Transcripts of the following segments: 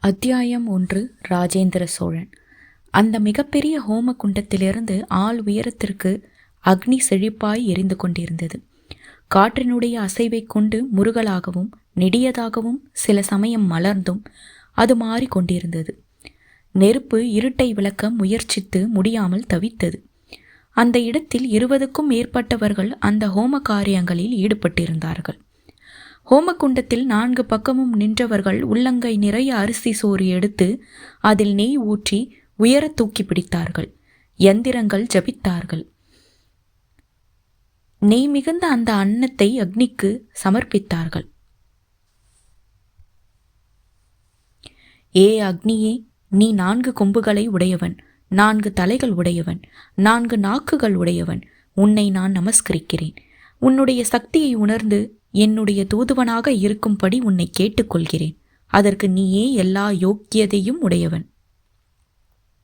அத்தியாயம் 1. ராஜேந்திர சோழன். அந்த மிகப்பெரிய ஹோம குண்டத்திலிருந்து ஆள் உயரத்திற்கு அக்னி செழிப்பாய் எரிந்து கொண்டிருந்தது. காற்றினுடைய அசைவை கொண்டு முருகலாகவும் நெடியதாகவும் சில சமயம் மலர்ந்தும் அது மாறிக்கொண்டிருந்தது. நெருப்பு இருட்டை விளக்க முயற்சித்து முடியாமல் தவித்தது. அந்த இடத்தில் 20க்கும் மேற்பட்டவர்கள் அந்த ஹோம காரியங்களில் ஈடுபட்டிருந்தார்கள். ஹோமகுண்டத்தில் 4 பக்கமும் நின்றவர்கள் உள்ளங்கை நிறைய அரிசி சோறு எடுத்து அதில் நெய் ஊற்றி உயர தூக்கி பிடித்தார்கள். யந்திரங்கள் ஜபித்தார்கள். நெய் மிகுந்த அந்த அன்னத்தை அக்னிக்கு சமர்ப்பித்தார்கள். ஏ அக்னியே, நீ 4 கொம்புகளை உடையவன், 4 தலைகள் உடையவன், 4 நாக்குகள் உடையவன். உன்னை நான் நமஸ்கரிக்கிறேன். உன்னுடைய சக்தியை உணர்ந்து என்னுடைய தூதுவனாக இருக்கும்படி உன்னை கேட்டுக்கொள்கிறேன். அதற்கு நீயே எல்லா யோக்கியதையும் உடையவன்.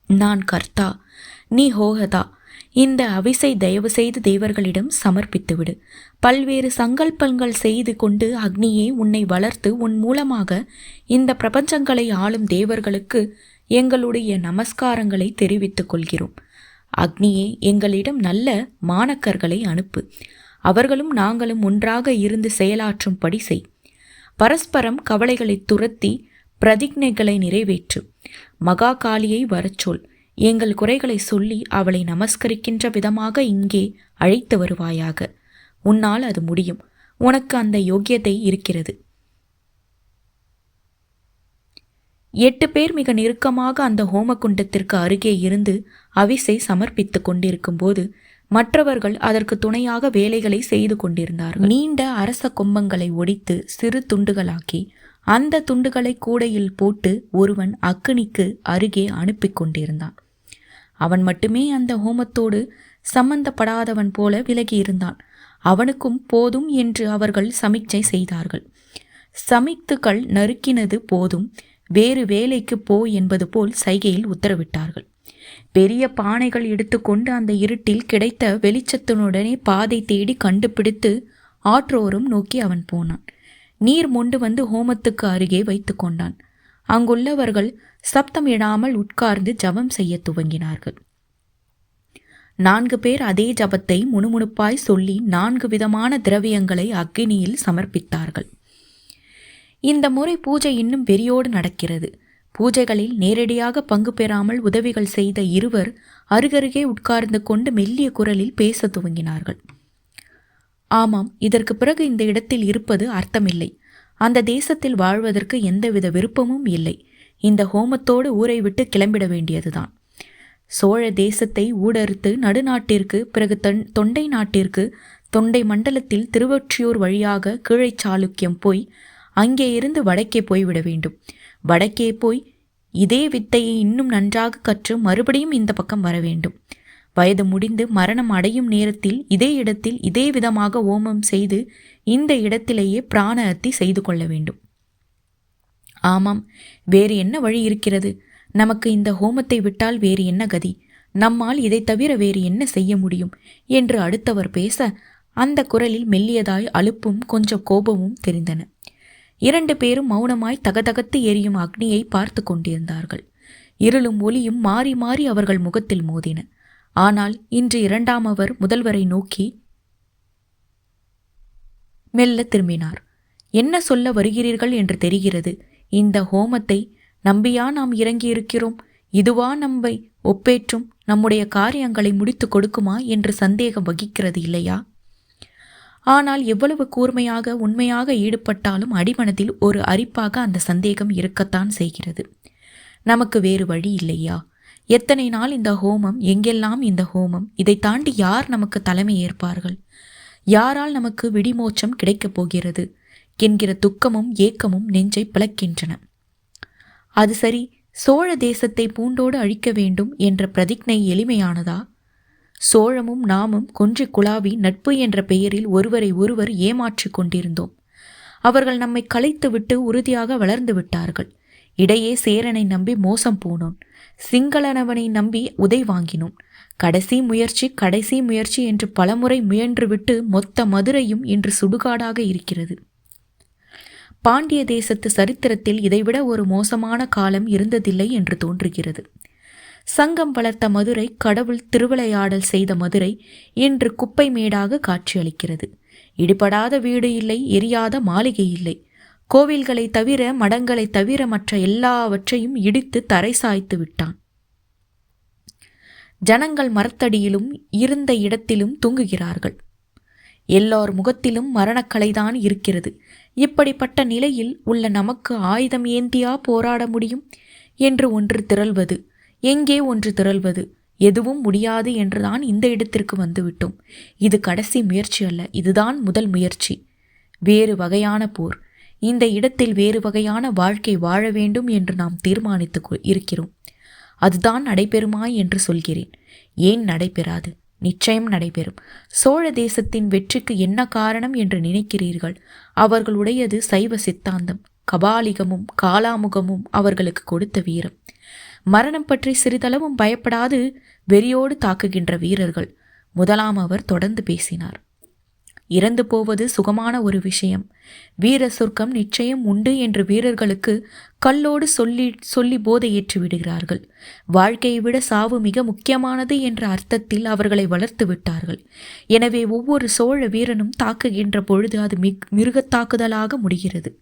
நான் கர்த்தா, நீ ஹோகதா. இந்த அவிசை தயவு செய்து தேவர்களிடம் சமர்ப்பித்துவிடு. பல்வேறு சங்கல்பங்கள் செய்து கொண்டு அக்னியே உன்னை வளர்த்து உன் மூலமாக இந்த பிரபஞ்சங்களை ஆளும் தேவர்களுக்கு எங்களுடைய நமஸ்காரங்களை தெரிவித்துக் கொள்கிறோம். அக்னியே, எங்களிடம் நல்ல மாணக்கர்களை அனுப்பு. அவர்களும் நாங்களும் ஒன்றாக இருந்து செயலாற்றும்படி செய். பரஸ்பரம் கவலைகளை துரத்தி பிரதிஜைகளை நிறைவேற்று. மகா காளியை வரச்சொல். எங்கள் குறைகளை சொல்லி அவளை நமஸ்கரிக்கின்ற விதமாக இங்கே அழைத்து வருவாயாக. உன்னால் அது முடியும். உனக்கு அந்த யோக்கியத்தை இருக்கிறது. 8 பேர் மிக நெருக்கமாக அந்த ஹோமகுண்டத்திற்கு அருகே இருந்து அவிசை சமர்ப்பித்துக் கொண்டிருக்கும் போது மற்றவர்கள் அதற்கு துணையாக வேலைகளை செய்து கொண்டிருந்தார்கள். நீண்ட அரச கொம்பங்களை ஒடித்து சிறு துண்டுகளாக்கி அந்த துண்டுகளை கூடையில் போட்டு ஒருவன் அக்னிக்கு அருகே அனுப்பி கொண்டிருந்தான். அவன் மட்டுமே அந்த ஹோமத்தோடு சம்பந்தப்படாதவன் போல விலகி இருந்தான். அவனுக்கும் போதும் என்று அவர்கள் சமிக்ஞை செய்தார்கள். சமித்துக்கள் நறுக்கினது போதும், வேறு வேலைக்கு போ என்பது போல் சைகையில் உத்தரவிட்டார்கள். பெரிய பானைகள் எடுத்துக்கொண்டு அந்த இருட்டில் கிடைத்த வெளிச்சத்தினுடனே பாதை தேடி கண்டுபிடித்து ஆற்றோரும் நோக்கி அவன் போனான். நீர் மொண்டு வந்து ஹோமத்துக்கு அருகே வைத்து கொண்டான். அங்குள்ளவர்கள் சப்தம் இடாமல் உட்கார்ந்து ஜபம் செய்ய துவங்கினார்கள். 4 பேர் அதே ஜபத்தை முணுமுணுப்பாய் சொல்லி 4 விதமான திரவியங்களை அக்னியில் சமர்ப்பித்தார்கள். இந்த முறை பூஜை இன்னும் வெறியோடு நடக்கிறது. பூஜைகளில் நேரடியாக பங்கு பெறாமல் உதவிகள் செய்த இருவர் அருகருகே உட்கார்ந்து கொண்டு மெல்லிய குரலில் பேச துவங்கினார்கள். ஆமாம், இதற்கு பிறகு இந்த இடத்தில் இருப்பது அர்த்தமில்லை. அந்த தேசத்தில் வாழ்வதற்கு எந்தவித விருப்பமும் இல்லை. இந்த ஹோமத்தோடு ஊரை விட்டு கிளம்பிட வேண்டியதுதான். சோழ தேசத்தை ஊடறுத்து நடுநாட்டிற்கு, பிறகு தொண்டை நாட்டிற்கு, தொண்டை மண்டலத்தில் திருவொற்றியூர் வழியாக கீழை சாளுக்கியம் போய் அங்கே இருந்து வடக்கே போய்விட வேண்டும். வடக்கே போய் இதே வித்தையை இன்னும் நன்றாக கற்று மறுபடியும் இந்த பக்கம் வர வேண்டும். வயது முடிந்து மரணம் அடையும் நேரத்தில் இதே இடத்தில் இதே விதமாக ஹோமம் செய்து இந்த இடத்திலேயே பிராண அத்தி செய்து கொள்ள வேண்டும். ஆமாம், வேறு என்ன வழி இருக்கிறது? நமக்கு இந்த ஹோமத்தை விட்டால் வேறு என்ன கதி? நம்மால் இதை தவிர வேறு என்ன செய்ய முடியும் என்று அடுத்தவர் பேச அந்த குரலில் மெல்லியதாய் அலுப்பும் கொஞ்சம் கோபமும் தெரிந்தன. 2 பேரும் மௌனமாய் தகதகத்து எரியும் அக்னியை பார்த்து கொண்டிருந்தார்கள். இருளும் ஒளியும் மாறி மாறி அவர்கள் முகத்தில் மோதின. ஆனால் இன்று 2ஆமவர் முதல்வரை நோக்கி மெல்ல திரும்பினார். என்ன சொல்ல வருகிறீர்கள் என்று தெரிகிறது. இந்த ஹோமத்தை நம்பியா நாம் இறங்கியிருக்கிறோம்? இதுவா நம்மை ஒப்பேற்றும் நம்முடைய காரியங்களை முடித்து கொடுக்குமா என்று சந்தேகம் வகிக்கிறது இல்லையா? ஆனால் எவ்வளவு கூர்மையாக உண்மையாக ஈடுபட்டாலும் அடிமனதில் ஒரு அரிப்பாக அந்த சந்தேகம் இருக்கத்தான் செய்கிறது. நமக்கு வேறு வழி இல்லையா? எத்தனை நாள் இந்த ஹோமம்? எங்கெல்லாம் இந்த ஹோமம்? இதை தாண்டி யார் நமக்கு தலைமை ஏற்பார்கள்? யாரால் நமக்கு விடிமோட்சம் கிடைக்கப் போகிறது என்கிற துக்கமும் ஏக்கமும் நெஞ்சை பிளக்கின்றன. அது சரி, சோழ தேசத்தை பூண்டோடு அழிக்க வேண்டும் என்ற பிரதிஜை எளிமையானதா? சோழமும் நாமும் கொன்றி குழாவி நட்பு என்ற பெயரில் ஒருவரை ஒருவர் ஏமாற்றி கொண்டிருந்தோம். அவர்கள் நம்மை கலைத்துவிட்டு உறுதியாக வளர்ந்து விட்டார்கள். இடையே சேரனை நம்பி மோசம் போனோம். சிங்களனவனை நம்பி உதை வாங்கினோம். கடைசி முயற்சி என்று பலமுறை முயன்றுவிட்டு மொத்த மதுரையும் இன்று சுடுகாடாக இருக்கிறது. பாண்டிய தேசத்து சரித்திரத்தில் இதைவிட ஒரு மோசமான காலம் இருந்ததில்லை என்று தோன்றுகிறது. சங்கம் வளர்த்த மதுரை, கடவுள் திருவிளையாடல் செய்த மதுரை இன்று குப்பை மேடாக காட்சியளிக்கிறது. இடிபடாத வீடு இல்லை, எரியாத மாளிகை இல்லை. கோவில்களை தவிர, மடங்களை தவிர மற்ற எல்லாவற்றையும் இடித்து தரை சாய்த்து விட்டான். ஜனங்கள் மரத்தடியிலும் இருந்த இடத்திலும் தூங்குகிறார்கள். எல்லோர் முகத்திலும் மரணக்கலைதான் இருக்கிறது. இப்படிப்பட்ட நிலையில் உள்ள நமக்கு ஆயுதம் ஏந்தியா போராட முடியும்? என்று ஒன்று திரள்வது, எங்கே ஒன்று திரள்வது? எதுவும் முடியாது என்றுதான் இந்த இடத்திற்கு வந்துவிட்டோம். இது கடைசி முயற்சி அல்ல, இதுதான் முதல் முயற்சி. வேறு வகையான போர். இந்த இடத்தில் வேறு வகையான வாழ்க்கை வாழ வேண்டும் என்று நாம் தீர்மானித்து இருக்கிறோம். அதுதான் நடைபெறுமா என்று சொல்கிறேன். ஏன் நடைபெறாது? நிச்சயம் நடைபெறும். சோழ தேசத்தின் வெற்றிக்கு என்ன காரணம் என்று நினைக்கிறீர்கள்? அவர்களுடையது சைவ சித்தாந்தம். கபாலிகமும் காலாமுகமும் அவர்களுக்கு கொடுத்த வீரம். மரணம் பற்றி சிறிதளவும் பயப்படாது வெறியோடு தாக்குகின்ற வீரர்கள். முதலாம் அவர் தொடர்ந்து பேசினார். இறந்து போவது சுகமான ஒரு விஷயம். வீர சொர்க்கம் நிச்சயம் உண்டு என்று வீரர்களுக்கு கல்லோடு சொல்லி போதையேற்றி விடுகிறார்கள். வாழ்க்கையை விட சாவு மிக முக்கியமானது என்ற அர்த்தத்தில் அவர்களை வளர்த்து விட்டார்கள். எனவே ஒவ்வொரு சோழ வீரனும் தாக்குகின்ற பொழுது அது மிருகத் தாக்குதலாக முடிகிறது.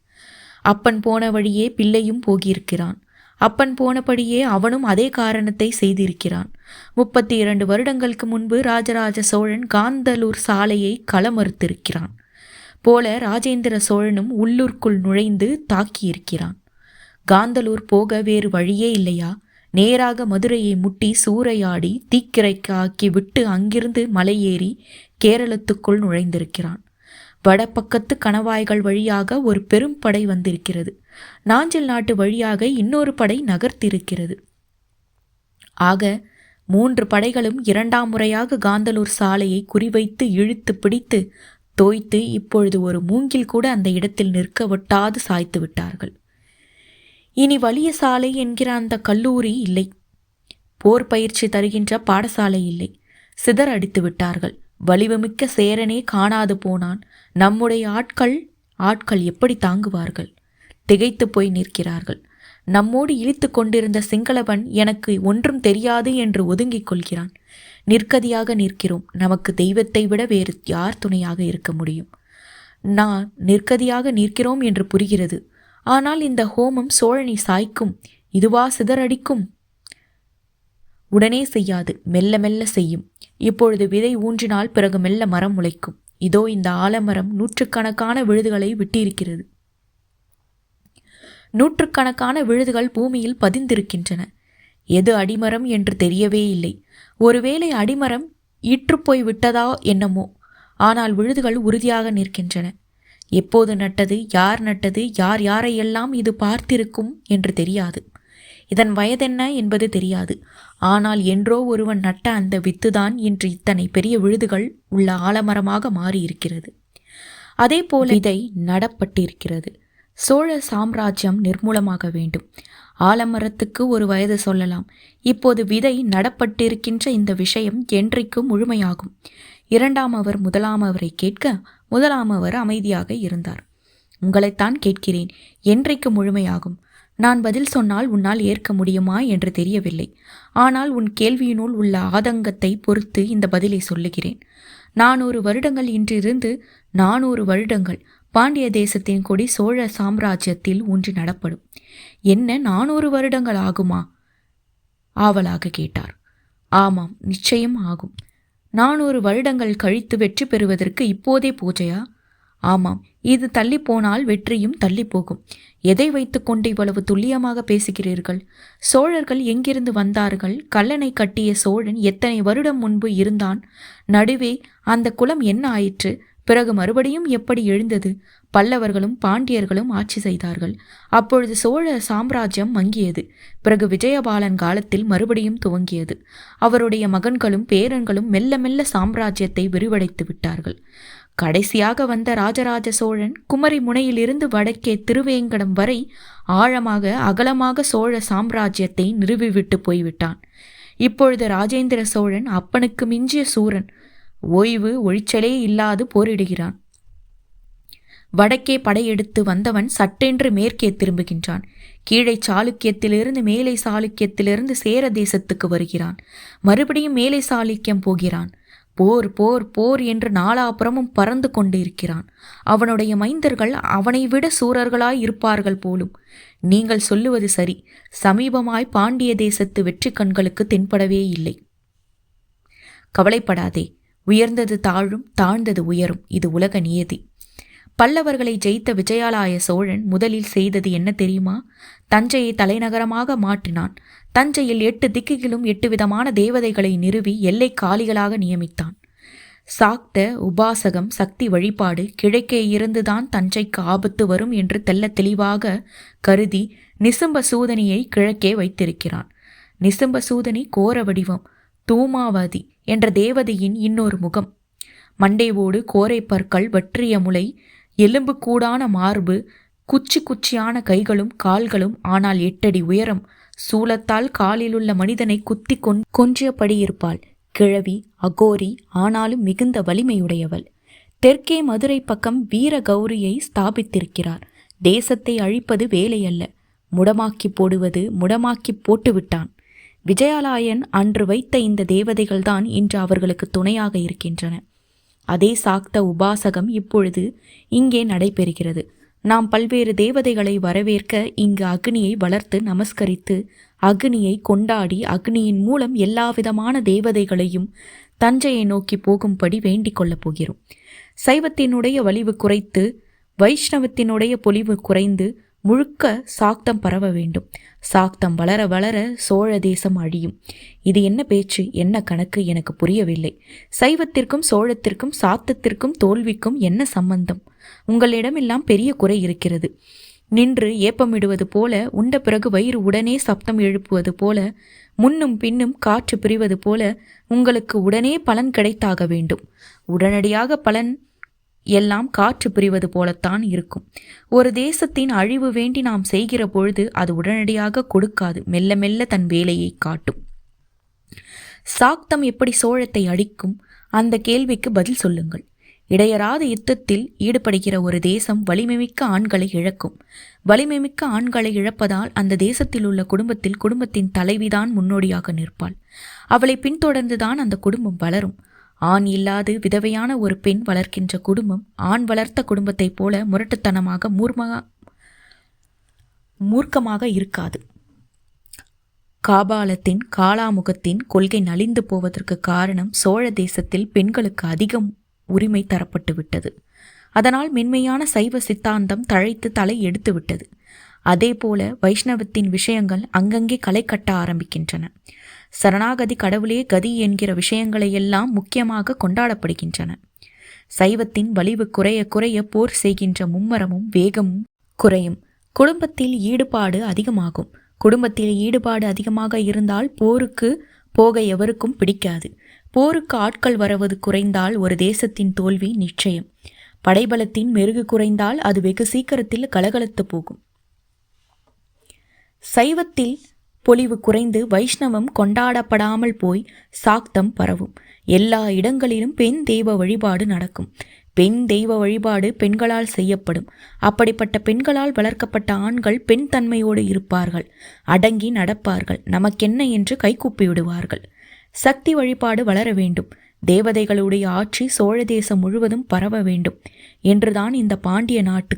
அப்பன் போன வழியே பிள்ளையும் போகியிருக்கிறான். அப்பன் போனபடியே அவனும் அதே காரணத்தை செய்திருக்கிறான். 32 வருடங்களுக்கு முன்பு ராஜராஜ சோழன் காந்தலூர் சாலையை களமறுத்திருக்கிறான் போல ராஜேந்திர சோழனும் உள்ளூர்க்குள் நுழைந்து தாக்கியிருக்கிறான். காந்தலூர் போக வேறு வழியே இல்லையா? நேராக மதுரையை முட்டி சூறையாடி தீக்கிரைக்காக்கி விட்டு அங்கிருந்து மலையேறி கேரளத்துக்குள் நுழைந்திருக்கிறான். வடபக்கத்து கணவாய்கள் வழியாக ஒரு பெரும் படை வந்திருக்கிறது. நாஞ்சில் நாட்டு வழியாக இன்னொரு படை நகர்த்திருக்கிறது. ஆக 3 படைகளும் 2ஆம் முறையாக காந்தலூர் சாலையை குறிவைத்து இழுத்து பிடித்து தோய்த்து இப்பொழுது ஒரு மூங்கில் கூட அந்த இடத்தில் நிற்க ஒட்டாது சாய்த்து விட்டார்கள். இனி வலிய சாலை என்கிற அந்த கல்லூரி இல்லை. போர் பயிற்சி தருகின்ற பாடசாலை இல்லை. சிதற அடித்து விட்டார்கள். வலிவுமிக்க சேரனே காணாது போனான். நம்முடைய ஆட்கள் எப்படி தாங்குவார்கள்? திகைத்து போய் நிற்கிறார்கள். நம்மோடு இழுத்து கொண்டிருந்த சிங்களவன் எனக்கு ஒன்றும் தெரியாது என்று ஒதுங்கிக் கொள்கிறான். நிற்கதியாக நிற்கிறோம். நமக்கு தெய்வத்தை விட வேறு யார் துணையாக இருக்க முடியும்? நான் நிற்கதியாக நிற்கிறோம் என்று புரிகிறது. ஆனால் இந்த ஹோமம் சோழனை சாய்க்கும். இதுவா சிதறடிக்கும்? உடனே செய்யாது, மெல்ல மெல்ல செய்யும். இப்பொழுது விதை ஊன்றினால் பிறகு மெல்ல மரம் முளைக்கும். இதோ இந்த ஆலமரம் நூற்றுக்கணக்கான விழுதுகளை விட்டிருக்கிறது. நூற்றுக்கணக்கான விழுதுகள் பூமியில் பதிந்திருக்கின்றன. எது அடிமரம் என்று தெரியவே இல்லை. ஒருவேளை அடிமரம் இற்றுப்போய் விட்டதா என்னமோ. ஆனால் விழுதுகள் உறுதியாக நிற்கின்றன. எப்போது நட்டது, யார் நட்டது, யார் யாரையெல்லாம் இது பார்த்திருக்கும் என்று தெரியாது. இதன் வயதென்ன என்பது தெரியாது. ஆனால் என்றோ ஒருவன் நட்ட அந்த வித்துதான் இன்று இத்தனை பெரிய விழுதுகள் உள்ள ஆலமரமாக மாறியிருக்கிறது. அதே போல விதை நடப்பட்டிருக்கிறது. சோழ சாம்ராஜ்யம் நிர்மூலமாக வேண்டும். ஆலமரத்துக்கு ஒரு வயது சொல்லலாம். இப்போது விதை நடப்பட்டிருக்கின்ற இந்த விஷயம் என்றைக்கு முழுமையாகும்? 2ஆம் அவர் 1ஆம் அவரை கேட்க 1ஆம் அவர் அமைதியாக இருந்தார். உங்களைத்தான் கேட்கிறேன், என்றைக்கு முழுமையாகும்? நான் பதில் சொன்னால் உன்னால் ஏற்க முடியுமா என்று தெரியவில்லை. ஆனால் உன் கேள்வியினுள் உள்ள ஆதங்கத்தை பொறுத்து இந்த பதிலை சொல்லுகிறேன். 400 வருடங்கள் இன்றிருந்து 400 வருடங்கள் பாண்டிய தேசத்தின் கொடி சோழ சாம்ராஜ்யத்தில் ஊன்றி நடப்படும். என்ன 400 வருடங்கள் ஆகுமா? ஆவலாக கேட்டார். ஆமாம், நிச்சயம் ஆகும். 400 வருடங்கள் கழித்து வெற்றி பெறுவதற்கு இப்போதே பூஜையா? ஆமாம், இது தள்ளி போனால் வெற்றியும் தள்ளி போகும். எதை வைத்துக்கொண்டு இவ்வளவு துல்லியமாக பேசுகிறீர்கள்? சோழர்கள் எங்கிருந்து வந்தார்கள்? கல்லணை கட்டிய சோழன் எத்தனை வருடம் முன்பு இருந்தான்? நடுவே அந்த குலம் என்ன ஆயிற்று? பிறகு மறுபடியும் எப்படி எழுந்தது? பல்லவர்களும் பாண்டியர்களும் ஆட்சி செய்தார்கள். அப்பொழுது சோழ சாம்ராஜ்யம் மங்கியது. பிறகு விஜயபாலன் காலத்தில் மறுபடியும் துவங்கியது. அவருடைய மகன்களும் பேரன்களும் மெல்ல மெல்ல சாம்ராஜ்யத்தை விரிவடைத்து விட்டார்கள். கடைசியாக வந்த ராஜராஜ சோழன் குமரி முனையிலிருந்து வடக்கே திருவேங்கடம் வரை ஆழமாக அகலமாக சோழ சாம்ராஜ்யத்தை நிறுவிவிட்டு போய்விட்டான். இப்பொழுது ராஜேந்திர சோழன் அப்பனுக்கு மிஞ்சிய சூரன். ஓய்வு ஒழிச்சலே இல்லாது போரிடுகிறான். வடக்கே படையெடுத்து வந்தவன் சட்டென்று மேற்கே திரும்புகின்றான். கீழே சாளுக்கியத்திலிருந்து மேலை சாளுக்கியத்திலிருந்து சேர தேசத்துக்கு வருகிறான். மறுபடியும் மேலை சாளுக்கியம் போகிறான். போர் போர் போர் என்று நாலாபுறமும் பறந்து கொண்டிருக்கிறான். அவனுடைய மைந்தர்கள் அவனை விட சூரர்களாய் இருப்பார்கள் போலும். நீங்கள் சொல்லுவது சரி. சமீபமாய் பாண்டிய தேசத்து வெற்றி கண்களுக்கு தென்படவே இல்லை. கவலைப்படாதே. உயர்ந்தது தாழும், தாழ்ந்தது உயரும். இது உலக நியதி. பல்லவர்களை ஜெயித்த விஜயாலய சோழன் முதலில் செய்தது என்ன தெரியுமா? தஞ்சையை தலைநகரமாக மாற்றினான். தஞ்சையில் 8 திக்குகளிலும் 8 விதமான தேவதைகளை நிறுவி எல்லை காலிகளாக நியமித்தான். சாக்த உபாசகம், சக்தி வழிபாடு கிழக்கே இருந்துதான் தஞ்சைக்கு ஆபத்து வரும் என்று தெல்ல தெளிவாக கருதி நிசும்பசூதனியை கிழக்கே வைத்திருக்கிறான். நிசும்பசூதனி கோர வடிவம், தூமாவதி என்ற தேவதையின் இன்னொரு முகம். மண்டைவோடு கோரை பற்கள், வற்றிய முளை, எலும்பு கூடான மார்பு, குச்சி குச்சியான கைகளும் கால்களும், ஆனால் 8 அடி உயரம். சூலத்தால் காலிலுள்ள மனிதனை குத்தி கொன்றியபடி இருப்பாள். கிழவி, அகோரி, ஆனாலும் மிகுந்த வலிமையுடையவள். தெற்கே மதுரை பக்கம் வீர கௌரியை ஸ்தாபித்திருக்கிறார். தேசத்தை அழிப்பது வேலையல்ல, முடமாக்கி போடுவது. முடமாக்கி போட்டுவிட்டான். விஜயாலயன் அன்று வைத்த இந்த தேவதைகள்தான் இன்று அவர்களுக்கு துணையாக இருக்கின்றன. அதே சாக்த உபாசகம் இப்பொழுது இங்கே நடைபெறுகிறது. நாம் பல்வேறு தேவதைகளை வரவேற்க இங்கு அக்னியை வளர்த்து நமஸ்கரித்து அக்னியை கொண்டாடி அக்னியின் மூலம் எல்லாவிதமான தேவதைகளையும் தஞ்சையை நோக்கி போகும்படி வேண்டிக் கொள்ளப் போகிறோம். சைவத்தினுடைய வலிவு குறைத்து வைஷ்ணவத்தினுடைய பொலிவு குறைந்து முழுக்க சாக்தம் பரவ வேண்டும். சாக்தம் வளர வளர சோழ தேசம் அழியும். இது என்ன பேச்சு, என்ன கணக்கு? எனக்கு புரியவில்லை. சைவத்திற்கும் சோழத்திற்கும் சாத்தத்திற்கும் தோல்விக்கும் என்ன சம்பந்தம்? உங்களிடமெல்லாம் பெரிய குறை இருக்கிறது. நின்று ஏப்பமிடுவது போல, உண்ட பிறகு வயிறு உடனே சப்தம் எழுப்புவது போல, முன்னும் பின்னும் காற்று பிரிவது போல உங்களுக்கு உடனே பலன் கிடைத்தாக வேண்டும். உடனடியாக பலன் எல்லாம் காற்று பிரிவது போலத்தான் இருக்கும். ஒரு தேசத்தின் அழிவு வேண்டி நாம் செய்கிற பொழுது அது உடனடியாக கொடுக்காது, மெல்ல மெல்ல தன் வேலையை காட்டும். சாக்தம் எப்படி சோழத்தை அழிக்கும்? அந்த கேள்விக்கு பதில் சொல்லுங்கள். இடையராத யுத்தத்தில் ஈடுபடுகிற ஒரு தேசம் வலிமைமிக்க ஆண்களை இழக்கும். வலிமைமிக்க ஆண்களை இழப்பதால் அந்த தேசத்தில் உள்ள குடும்பத்தின் தலைவிதான் முன்னோடியாக நிற்பாள். அவளை பின்தொடர்ந்துதான் அந்த குடும்பம் வளரும். ஆண் இல்லாது விதவையான ஒரு பெண் வளர்க்கின்ற குடும்பம் ஆண் வளர்த்த குடும்பத்தைப் போல முரட்டுத்தனமாக மூர்க்கமாக இருக்காது. காபாலத்தின் காலாமுகத்தின் கொள்கை நலிந்து போவதற்கு காரணம் சோழ தேசத்தில் பெண்களுக்கு அதிகம் உரிமை தரப்பட்டு விட்டது. அதனால் மென்மையான சைவ சித்தாந்தம் தழைத்து தலை எடுத்து விட்டது. அதே போல வைஷ்ணவத்தின் விஷயங்கள் அங்கங்கே களை கட்ட ஆரம்பிக்கின்றன. சரணாகதி, கடவுளே கதி என்கிற விஷயங்களையெல்லாம் முக்கியமாக கொண்டாடப்படுகின்றன. சைவத்தின் வலிவு குறைய குறைய போர் செய்கின்ற மும்மரமும் வேகமும் குறையும். குடும்பத்தில் ஈடுபாடு அதிகமாகும். குடும்பத்தில் ஈடுபாடு அதிகமாக இருந்தால் போருக்கு போக எவருக்கும் பிடிக்காது. போருக்கு ஆட்கள் வரவது குறைந்தால் ஒரு தேசத்தின் தோல்வி நிச்சயம். படைபலத்தின் மெருகு குறைந்தால் அது வெகு சீக்கிரத்தில் கலகலத்து போகும். சைவத்தில் பொலிவு குறைந்து வைஷ்ணவம் கொண்டாடப்படாமல் போய் சாக்தம் பரவும். எல்லா இடங்களிலும் பெண் தெய்வ வழிபாடு நடக்கும். பெண் தெய்வ வழிபாடு பெண்களால் செய்யப்படும். அப்படிப்பட்ட பெண்களால் வளர்க்கப்பட்ட ஆண்கள் பெண் தன்மையோடு இருப்பார்கள். அடங்கி நடப்பார்கள். நமக்கென்ன என்று கைகூப்பி விடுவார்கள். சக்தி வழிபாடு வளர வேண்டும். தேவதைகளுடைய ஆட்சி சோழ தேசம் முழுவதும் பரவ வேண்டும் என்றுதான் இந்த பாண்டிய நாட்டு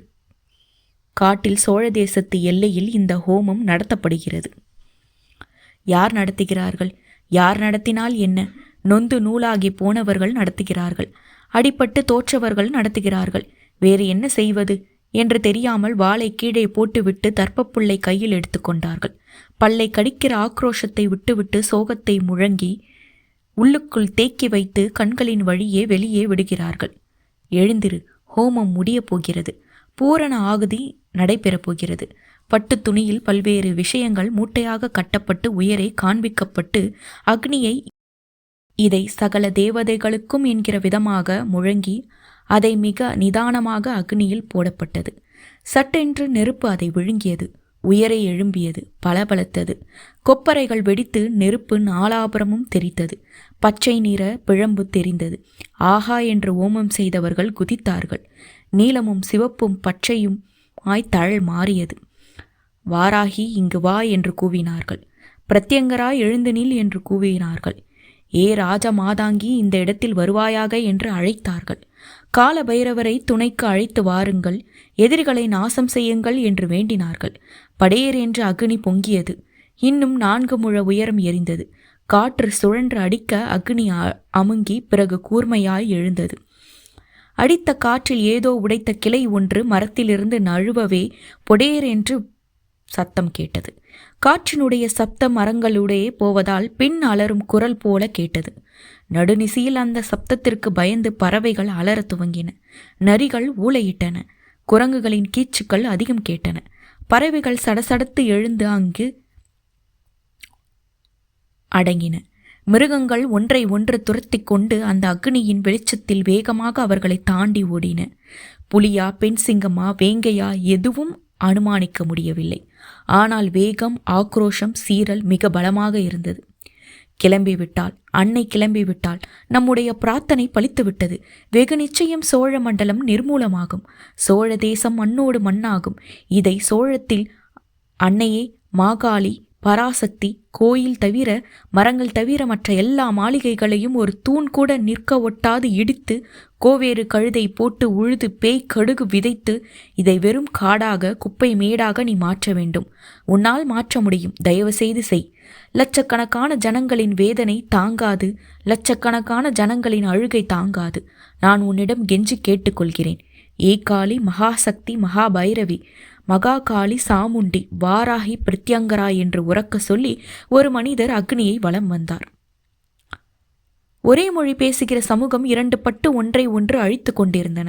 காட்டில் சோழ தேசத்து எல்லையில் இந்த ஹோமம் நடத்தப்படுகிறது. யார் நடத்துகிறார்கள்? யார் நடத்தினால் என்ன? நொந்து நூலாகி போனவர்கள் நடத்துகிறார்கள். அடிபட்டு தோற்றவர்கள் நடத்துகிறார்கள். வேறு என்ன செய்வது என்று தெரியாமல் வாளை கீழே போட்டுவிட்டு தர்ப்பப்புல்லை கையில் எடுத்துக்கொண்டார்கள். பல்லை கடிக்கிற ஆக்ரோஷத்தை விட்டுவிட்டு சோகத்தை முழங்கி உள்ளுக்குள் தேக்கி வைத்து கண்களின் வழியே வெளியே விடுகிறார்கள். எழுந்திரு, ஹோமம் முடியப் போகிறது. பூரண ஆகுதி நடைபெறப் போகிறது. பட்டு துணியில் பல்வேறு விஷயங்கள் மூட்டையாக கட்டப்பட்டு உயரே காண்பிக்கப்பட்டு அக்னியை இதை சகல தேவதைகளுக்கும் என்கிற விதமாக முழங்கி அதை மிக நிதானமாக அக்னியில் போடப்பட்டது. சட்டென்று நெருப்பு அதை விழுங்கியது. உயரே எழும்பியது, பளபளத்தது. கொப்பரைகள் வெடித்து நெருப்பு நாலாபுரமும் தெரித்தது. பச்சை நிற பிழம்பு தெரிந்தது. ஆஹா என்று ஓமம் செய்தவர்கள் குதித்தார்கள். நீலமும் சிவப்பும் பச்சையும் தழல் மாறியது. வாராகி இங்கு வா என்று கூவினார்கள். பிரத்யங்கரா எழுந்து நில் என்று கூவினார்கள். ஏ ராஜ மாதாங்கி, இந்த இடத்தில் வருவாயாக என்று அழைத்தார்கள். கால பைரவரை துணைக்கு அழைத்து வாருங்கள், எதிரிகளை நாசம் செய்யுங்கள் என்று வேண்டினார்கள். படேர் என்று அக்னி பொங்கியது. இன்னும் 4 முழ உயரம் எரிந்தது. காற்று சுழன்று அடிக்க அக்னி அமுங்கி பிறகு கூர்மையாய் எழுந்தது. அடித்த காற்றில் ஏதோ உடைத்த கிளை ஒன்று மரத்திலிருந்து நழுவவே பொடேர் என்று சத்தம் கேட்டது. காற்றினுடைய சப்தம் மரங்களுடைய போவதால் பின் அலரும் குரல் போல கேட்டது. நடுநிசியில் அந்த சப்தத்திற்கு பயந்து பறவைகள் அலற துவங்கின. நரிகள் ஊளையிட்டன. குரங்குகளின் கீச்சுக்கள் அதிகம் கேட்டன. பறவைகள் சடசடத்து எழுந்து அங்கு அடங்கின. மிருகங்கள் ஒன்றை ஒன்று துரத்தி கொண்டு அந்த அக்னியின் வெளிச்சத்தில் வேகமாக அவர்களை தாண்டி ஓடின. புலியா, பெண் சிங்கமா, வேங்கையா எதுவும் அனுமானிக்க முடியவில்லை. ஆனால் வேகம், ஆக்ரோஷம், சீறல் மிக பலமாக இருந்தது. கிளம்பிவிட்டாள், அன்னை கிளம்பிவிட்டாள். நம்முடைய பிரார்த்தனை பலித்துவிட்டது. வெகு நிச்சயம் சோழ மண்டலம் நிர்மூலமாகும். சோழ தேசம் மண்ணோடு மண்ணாகும். இதை சோழத்தில் அன்னையே, மாகாளி, பராசக்தி கோயில் தவிர, மரங்கள் தவிர மற்ற எல்லா மாளிகைகளையும் ஒரு தூண் கூட நிற்க ஒட்டாது இடித்து, கோவேறு கழுதை போட்டு உழுது, பேய் கடுகு விதைத்து, இதை வெறும் காடாக, குப்பை மேடாக நீ மாற்ற வேண்டும். உன்னால் மாற்ற முடியும். தயவு செய்து செய். லட்சக்கணக்கான ஜனங்களின் வேதனை தாங்காது. லட்சக்கணக்கான ஜனங்களின் அழுகை தாங்காது. நான் உன்னிடம் கெஞ்சி கேட்டுக்கொள்கிறேன். ஏகாலி, மகாசக்தி, மகாபைரவி, மகாகாளி, சாமுண்டி, வாராகி, பிரத்யங்கரா என்று உரக்க சொல்லி ஒரு மனிதர் அக்னியை வலம் வந்தார். ஒரே மொழி பேசுகிற சமூகம் 2 பட்டு ஒன்றை ஒன்று அழித்து கொண்டிருந்தன.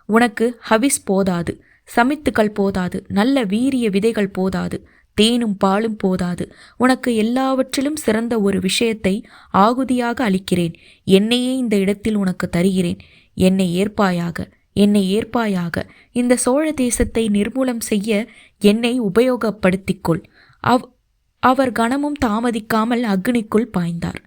உனக்கு ஹவிஸ் போதாது, சமித்துக்கள் போதாது, நல்ல வீரிய விதைகள் போதாது, தேனும் பாலும் போதாது. உனக்கு எல்லாவற்றிலும் சிறந்த ஒரு விஷயத்தை ஆகுதியாக அளிக்கிறேன். என்னையே இந்த இடத்தில் உனக்கு தருகிறேன். என்னை ஏற்பாயாக, என்னை ஏற்பாயாக. இந்த சோழ தேசத்தை நிர்மூலம் செய்ய என்னை உபயோகப்படுத்திக்கொள். அவர் கணமும் தாமதிக்காமல் அக்னிக்குள் பாய்ந்தார்.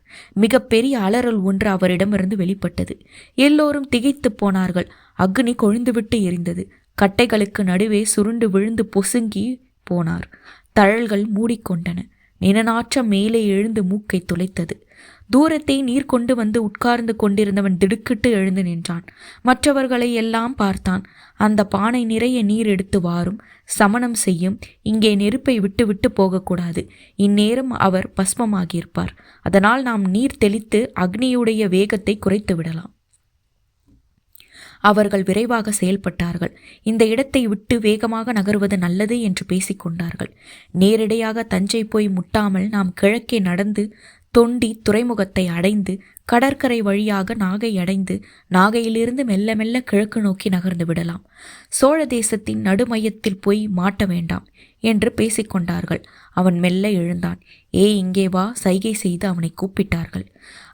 மிக பெரிய அலறல் ஒன்று அவரிடமிருந்து வெளிப்பட்டது. எல்லோரும் திகைத்து போனார்கள். அக்னி கொழுந்துவிட்டு எரிந்தது. கட்டைகளுக்கு நடுவே சுருண்டு விழுந்து பொசுங்கி போனார். தழல்கள் மூடிக்கொண்டன. நினநாற்றம் மேலே எழுந்து மூக்கை துளைத்தது. தூரத்தை நீர் கொண்டு வந்து உட்கார்ந்து கொண்டிருந்தவன் திடுக்கிட்டு எழுந்து நின்றான். மற்றவர்களை எல்லாம் பார்த்தான். அந்த பானை நிறைய நீர் எடுத்து வாரும், சமணம் செய்யும். இங்கே நெருப்பை விட்டு விட்டு போகக்கூடாது. இந்நேரம் அவர் பஸ்மமாகியிருப்பார். அதனால் நாம் நீர் தெளித்து அக்னியுடைய வேகத்தை குறைத்து விடலாம். அவர்கள் விரைவாக செயல்பட்டார்கள். இந்த இடத்தை விட்டு வேகமாக நகர்வது நல்லது என்று பேசிக்கொண்டார்கள். நேரடியாக தஞ்சை போய் முட்டாமல் நாம் கிழக்கே நடந்து தொண்டி துறைமுகத்தை அடைந்து கடற்கரை வழியாக நாகை அடைந்து நாகையிலிருந்து மெல்ல மெல்ல கிழக்கு நோக்கி நகர்ந்து விடலாம். சோழ தேசத்தின் நடுமையத்தில் போய் மாட்ட வேண்டாம் என்று பேசிக்கொண்டார்கள். அவன் மெல்ல எழுந்தான். இங்கே வா சைகை செய்து அவனை கூப்பிட்டார்கள்.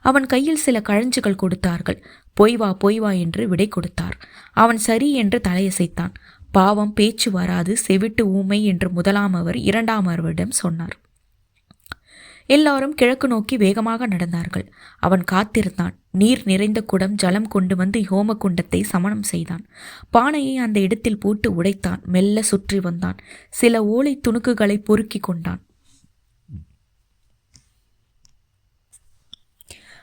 அவன் கையில் சில கழஞ்சுகள் கொடுத்தார்கள். போய் வா என்று விடை கொடுத்தார். அவன் சரி என்று தலையசைத்தான். பாவம், பேச்சு வராது, செவிட்டு ஊமை என்று முதலாமவர் இரண்டாமவரிடம் சொன்னார். எல்லாரும் கிழக்கு நோக்கி வேகமாக நடந்தார்கள். அவன் காத்திருந்தான். நீர் நிறைந்த குடம் ஜலம் கொண்டு வந்து ஹோம குண்டத்தை சமணம் செய்தான். பானையை அந்த இடத்தில் போட்டு உடைத்தான். மெல்ல சுற்றி வந்தான். சில ஓலை துணுக்குகளை பொறுக்கி கொண்டான்.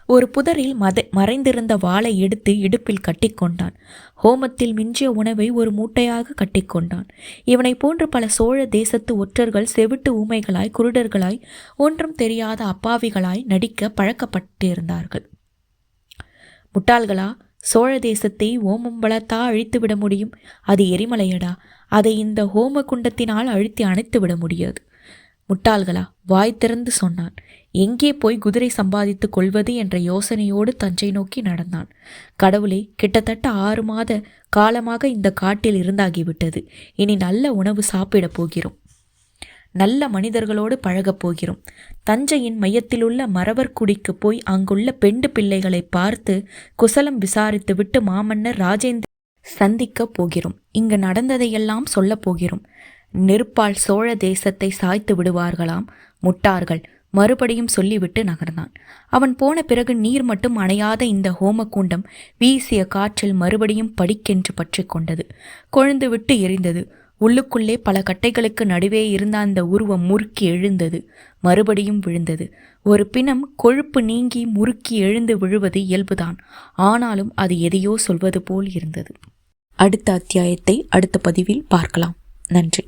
ஒரு புதரில் மறைந்திருந்த வாளை எடுத்து இடுப்பில் கட்டிக்கொண்டான். ஹோமத்தில் மிஞ்சிய உணவை ஒரு மூட்டையாக கட்டிக்கொண்டான். இவனை போன்று பல சோழ தேசத்து ஒற்றர்கள் செவிட்டு ஊமைகளாய், குருடர்களாய், ஒன்றும் தெரியாத அப்பாவிகளாய் நடிக்க பழக்கப்பட்டிருந்தார்கள். முட்டாள்களா, சோழ தேசத்தை ஓமம் வளர்த்தா அழித்து விட முடியும்? அது எரிமலையடா. அதை இந்த ஹோம குண்டத்தினால் அழித்து அணைத்து விட முடியாது. முட்டாள்களா, வாய் திறந்து சொன்னான். எங்கே போய் குதிரை சம்பாதித்து கொள்வது என்ற யோசனையோடு தஞ்சை நோக்கி நடந்தான். கடவுளே, கிட்டத்தட்ட 6 மாத காலமாக இந்த காட்டில் இருந்தாகிவிட்டது. இனி நல்ல உணவு சாப்பிடப் போகிறோம். நல்ல மனிதர்களோடு பழகப் போகிறோம். தஞ்சையின் மையத்திலுள்ள மறவர்குடிக்கு போய் அங்குள்ள பெண்டு பிள்ளைகளை பார்த்து குசலம் விசாரித்து விட்டு மாமன்னர் ராஜேந்திர சந்திக்கப் போகிறோம். இங்கு நடந்ததையெல்லாம் சொல்லப் போகிறோம். நெருப்பால் சோழ தேசத்தை சாய்த்து விடுவார்களாம் முட்டார்கள். மறுபடியும் சொல்லிவிட்டு நகர்ந்தான். அவன் போன பிறகு நீர் மட்டும் அணையாத இந்த ஹோமகுண்டம் வீசிய காற்றில் மறுபடியும் படிக்கென்று பற்றி கொண்டது. கொழுந்து விட்டு எரிந்தது. உள்ளுக்குள்ளே பல கட்டைகளுக்கு நடுவே இருந்த அந்த உருவம் முறுக்கி எழுந்தது, மறுபடியும் விழுந்தது. ஒரு பிணம் கொழுப்பு நீங்கி முறுக்கி எழுந்து விழுவது இயல்புதான். ஆனாலும் அது எதையோ சொல்வது போல் இருந்தது. அடுத்த அத்தியாயத்தை அடுத்த பதிவில் பார்க்கலாம். நன்றி.